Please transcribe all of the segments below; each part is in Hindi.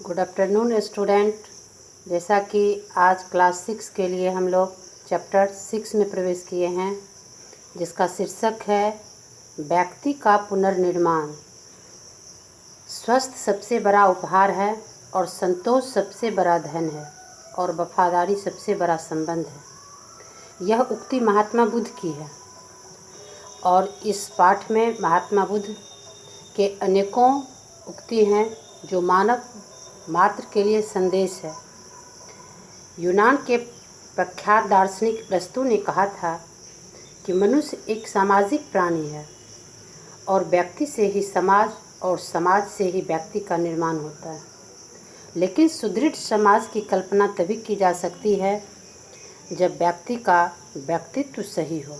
Good afternoon student. जैसा कि आज क्लास 6 के लिए हम लोग चैप्टर 6 में प्रवेश किए हैं, जिसका शीर्षक है व्यक्ति का पुनर्निर्माण। स्वस्थ सबसे बड़ा उपहार है और संतोष सबसे बड़ा धन है और वफादारी सबसे बड़ा संबंध है। यह उक्ति महात्मा बुद्ध की है और इस पाठ में महात्मा बुद्ध के अनेकों उक्ति हैं जो मानव मात्र के लिए संदेश है। यूनान के प्रख्यात दार्शनिक अरस्तू ने कहा था कि मनुष्य एक सामाजिक प्राणी है और व्यक्ति से ही समाज और समाज से ही व्यक्ति का निर्माण होता है। लेकिन सुदृढ़ समाज की कल्पना तभी की जा सकती है जब व्यक्ति का व्यक्तित्व सही हो।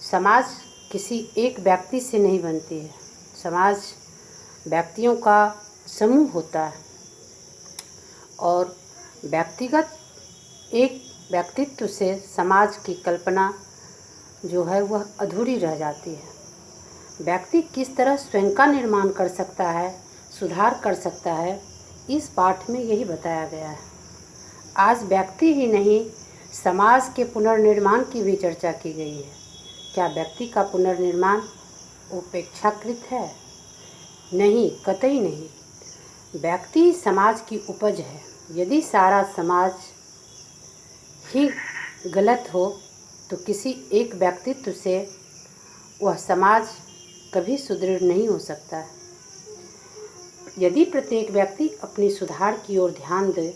समाज किसी एक व्यक्ति से नहीं बनती है, समाज व्यक्तियों का समूह होता है और व्यक्तिगत एक व्यक्तित्व से समाज की कल्पना जो है वह अधूरी रह जाती है। व्यक्ति किस तरह स्वयं का निर्माण कर सकता है, सुधार कर सकता है, इस पाठ में यही बताया गया है। आज व्यक्ति ही नहीं, समाज के पुनर्निर्माण की भी चर्चा की गई है। क्या व्यक्ति का पुनर्निर्माण उपेक्षाकृत है? नहीं, कतई नहीं। व्यक्ति समाज की उपज है। यदि सारा समाज ही गलत हो तो किसी एक व्यक्तित्व से वह समाज कभी सुदृढ़ नहीं हो सकता है। यदि प्रत्येक व्यक्ति अपनी सुधार की ओर ध्यान दे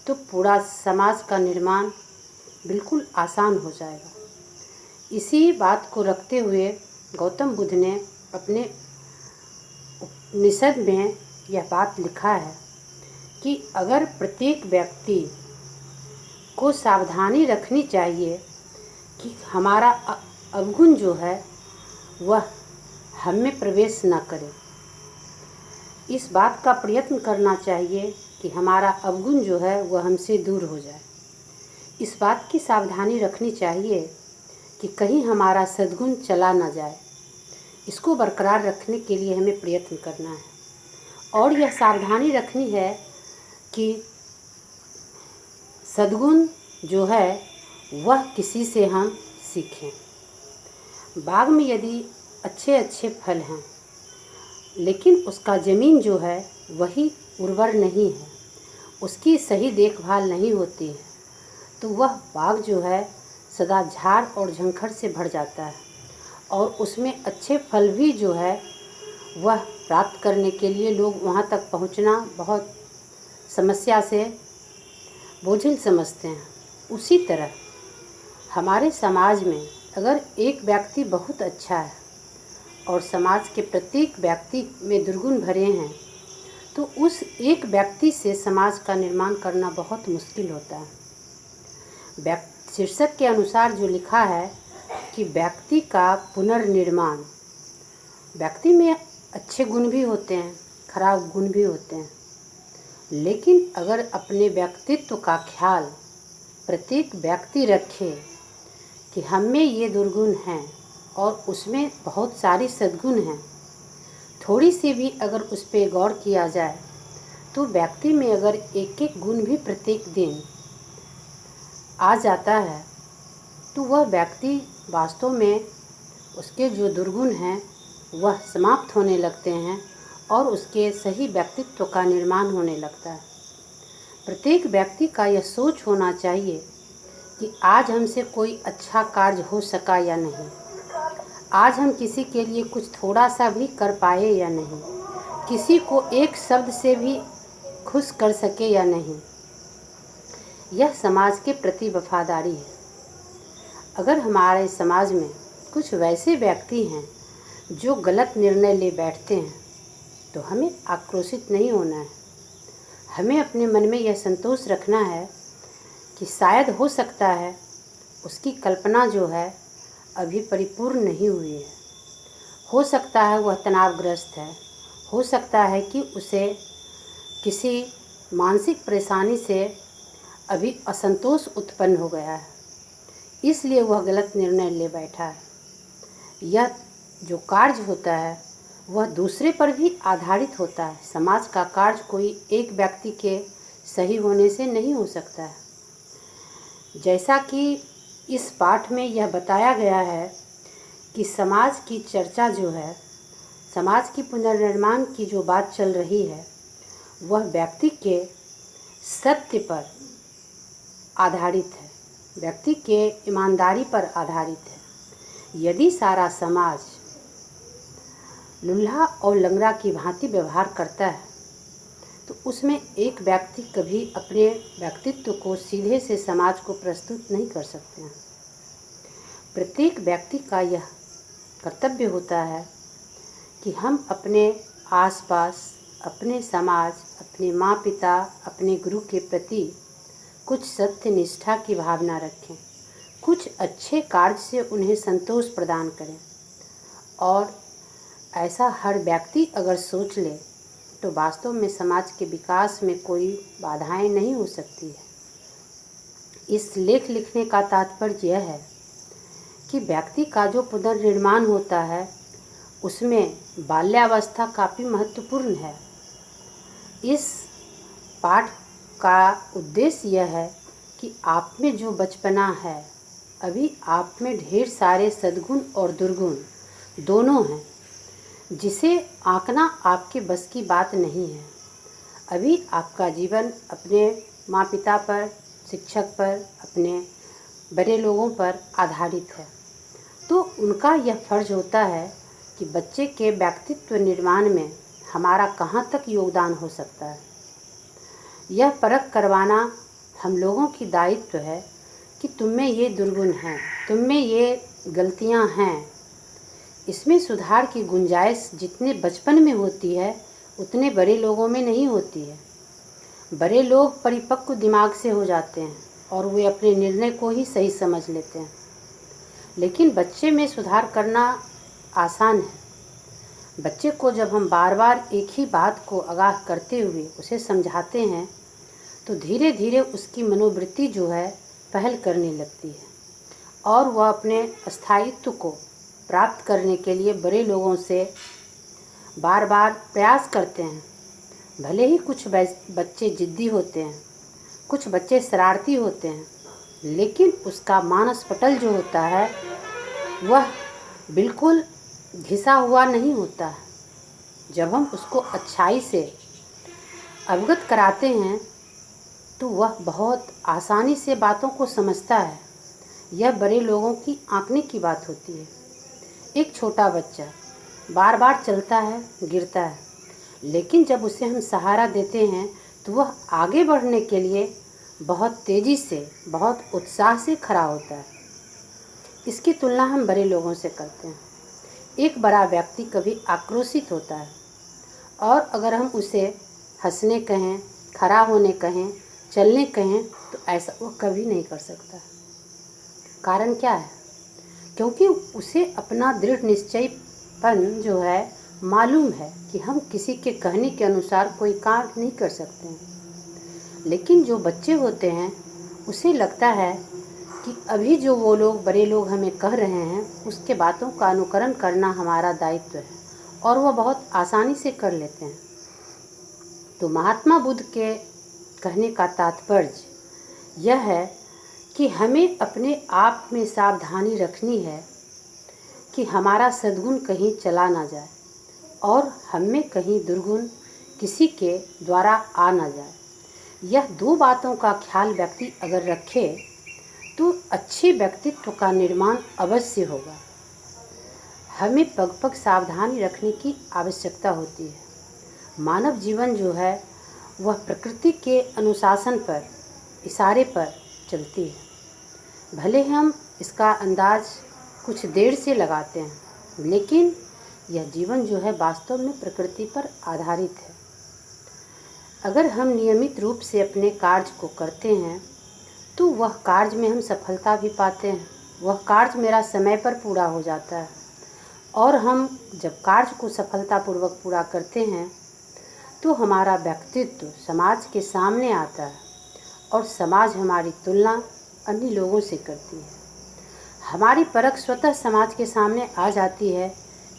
तो पूरा समाज का निर्माण बिल्कुल आसान हो जाएगा। इसी बात को रखते हुए गौतम बुद्ध ने अपने उपनिषद में यह बात लिखा है कि अगर प्रत्येक व्यक्ति को सावधानी रखनी चाहिए कि हमारा अवगुण जो है वह हम में प्रवेश न करे। इस बात का प्रयत्न करना चाहिए कि हमारा अवगुण जो है वह हमसे दूर हो जाए। इस बात की सावधानी रखनी चाहिए कि कहीं हमारा सद्गुण चला न जाए। इसको बरकरार रखने के लिए हमें प्रयत्न करना है और यह सावधानी रखनी है कि सद्गुण जो है वह किसी से हम सीखें। बाग में यदि अच्छे अच्छे फल हैं लेकिन उसका ज़मीन जो है वही उर्वर नहीं है, उसकी सही देखभाल नहीं होती है, तो वह बाग जो है सदा झाड़ और झंखड़ से भर जाता है और उसमें अच्छे फल भी जो है वह प्राप्त करने के लिए लोग वहाँ तक पहुँचना बहुत समस्या से बोझिल समझते हैं। उसी तरह हमारे समाज में अगर एक व्यक्ति बहुत अच्छा है और समाज के प्रत्येक व्यक्ति में दुर्गुण भरे हैं तो उस एक व्यक्ति से समाज का निर्माण करना बहुत मुश्किल होता है। शीर्षक के अनुसार जो लिखा है कि व्यक्ति का पुनर्निर्माण। व्यक्ति में अच्छे गुण भी होते हैं, खराब गुण भी होते हैं, लेकिन अगर अपने व्यक्तित्व का ख्याल प्रत्येक व्यक्ति रखे कि हम में ये दुर्गुण हैं और उसमें बहुत सारी सद्गुण हैं, थोड़ी सी भी अगर उस पर गौर किया जाए तो व्यक्ति में अगर एक एक गुण भी प्रत्येक दिन आ जाता है तो वह व्यक्ति वास्तव में उसके जो दुर्गुण हैं वह समाप्त होने लगते हैं और उसके सही व्यक्तित्व का निर्माण होने लगता है। प्रत्येक व्यक्ति का यह सोच होना चाहिए कि आज हमसे कोई अच्छा कार्य हो सका या नहीं, आज हम किसी के लिए कुछ थोड़ा सा भी कर पाए या नहीं, किसी को एक शब्द से भी खुश कर सके या नहीं। यह समाज के प्रति वफादारी है। अगर हमारे समाज में कुछ वैसे व्यक्ति हैं जो गलत निर्णय ले बैठते हैं तो हमें आक्रोशित नहीं होना है। हमें अपने मन में यह संतोष रखना है कि शायद हो सकता है उसकी कल्पना जो है अभी परिपूर्ण नहीं हुई है, हो सकता है वह तनावग्रस्त है, हो सकता है कि उसे किसी मानसिक परेशानी से अभी असंतोष उत्पन्न हो गया है, इसलिए वह गलत निर्णय ले बैठा है। यह जो कार्य होता है वह दूसरे पर भी आधारित होता है। समाज का कार्य कोई एक व्यक्ति के सही होने से नहीं हो सकता है। जैसा कि इस पाठ में यह बताया गया है कि समाज की चर्चा जो है, समाज की पुनर्निर्माण की जो बात चल रही है, वह व्यक्ति के सत्य पर आधारित है, व्यक्ति के ईमानदारी पर आधारित है। यदि सारा समाज लुल्हा और लंगड़ा की भांति व्यवहार करता है तो उसमें एक व्यक्ति कभी अपने व्यक्तित्व को सीधे से समाज को प्रस्तुत नहीं कर सकते हैं। प्रत्येक व्यक्ति का यह कर्तव्य होता है कि हम अपने आसपास, अपने समाज, अपने माँ पिता, अपने गुरु के प्रति कुछ सत्य निष्ठा की भावना रखें, कुछ अच्छे कार्य से उन्हें संतोष प्रदान करें। और ऐसा हर व्यक्ति अगर सोच ले तो वास्तव में समाज के विकास में कोई बाधाएं नहीं हो सकती है। इस लेख लिखने का तात्पर्य यह है कि व्यक्ति का जो पुनर्निर्माण होता है उसमें बाल्यावस्था काफ़ी महत्वपूर्ण है। इस पाठ का उद्देश्य यह है कि आप में जो बचपना है, अभी आप में ढेर सारे सद्गुण और दुर्गुण दोनों हैं, जिसे आंकना आपके बस की बात नहीं है। अभी आपका जीवन अपने माँ पिता पर, शिक्षक पर, अपने बड़े लोगों पर आधारित है। तो उनका यह फर्ज होता है कि बच्चे के व्यक्तित्व निर्माण में हमारा कहाँ तक योगदान हो सकता है, यह परख करवाना हम लोगों की दायित्व है कि तुम में ये दुर्गुण हैं, तुम में ये गलतियाँ हैं। इसमें सुधार की गुंजाइश जितने बचपन में होती है उतने बड़े लोगों में नहीं होती है। बड़े लोग परिपक्व दिमाग से हो जाते हैं और वे अपने निर्णय को ही सही समझ लेते हैं, लेकिन बच्चे में सुधार करना आसान है। बच्चे को जब हम बार बार एक ही बात को आगाह करते हुए उसे समझाते हैं तो धीरे धीरे उसकी मनोवृत्ति जो है पहल करने लगती है और वह अपने स्थायित्व को प्राप्त करने के लिए बड़े लोगों से बार बार प्रयास करते हैं। भले ही कुछ बच्चे जिद्दी होते हैं, कुछ बच्चे शरारती होते हैं, लेकिन उसका मानस पटल जो होता है वह बिल्कुल घिसा हुआ नहीं होता है। जब हम उसको अच्छाई से अवगत कराते हैं तो वह बहुत आसानी से बातों को समझता है। यह बड़े लोगों की आंकने की बात होती है। एक छोटा बच्चा बार बार चलता है, गिरता है, लेकिन जब उसे हम सहारा देते हैं तो वह आगे बढ़ने के लिए बहुत तेज़ी से, बहुत उत्साह से खड़ा होता है। इसकी तुलना हम बड़े लोगों से करते हैं। एक बड़ा व्यक्ति कभी आक्रोशित होता है और अगर हम उसे हंसने कहें, खड़ा होने कहें, चलने कहें तो ऐसा वो कभी नहीं कर सकता। कारण क्या है? क्योंकि उसे अपना दृढ़ निश्चयपन जो है मालूम है कि हम किसी के कहने के अनुसार कोई काम नहीं कर सकते हैं। लेकिन जो बच्चे होते हैं उसे लगता है कि अभी जो वो लोग, बड़े लोग हमें कह रहे हैं उसके बातों का अनुकरण करना हमारा दायित्व है और वह बहुत आसानी से कर लेते हैं। तो महात्मा बुद्ध के कहने का तात्पर्य यह है कि हमें अपने आप में सावधानी रखनी है कि हमारा सद्गुण कहीं चला ना जाए और हम में कहीं दुर्गुण किसी के द्वारा आ ना जाए। यह दो बातों का ख्याल व्यक्ति अगर रखे तो अच्छे व्यक्तित्व का निर्माण अवश्य होगा। हमें पग पग सावधानी रखने की आवश्यकता होती है। मानव जीवन जो है वह प्रकृति के अनुशासन पर, इशारे पर चलती है। भले हम इसका अंदाज कुछ देर से लगाते हैं, लेकिन यह जीवन जो है वास्तव में प्रकृति पर आधारित है। अगर हम नियमित रूप से अपने कार्य को करते हैं तो वह कार्य में हम सफलता भी पाते हैं। वह कार्य मेरा समय पर पूरा हो जाता है और हम जब कार्य को सफलतापूर्वक पूरा करते हैं तो हमारा व्यक्तित्व समाज के सामने आता है और समाज हमारी तुलना अन्य लोगों से करती है। हमारी परख स्वतः समाज के सामने आ जाती है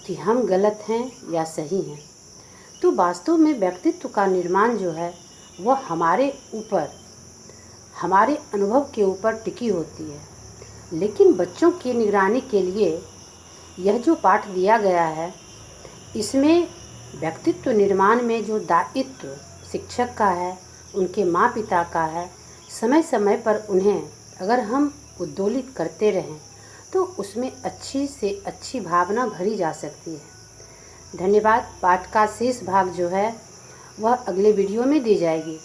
कि हम गलत हैं या सही हैं। तो वास्तव में व्यक्तित्व का निर्माण जो है वह हमारे ऊपर, हमारे अनुभव के ऊपर टिकी होती है। लेकिन बच्चों की निगरानी के लिए यह जो पाठ दिया गया है, इसमें व्यक्तित्व निर्माण में जो दायित्व शिक्षक का है, उनके माँ पिता का है, समय समय पर उन्हें अगर हम उद्दोलित करते रहें तो उसमें अच्छी से अच्छी भावना भरी जा सकती है। धन्यवाद। पाठ का शेष भाग जो है वह अगले वीडियो में दी जाएगी।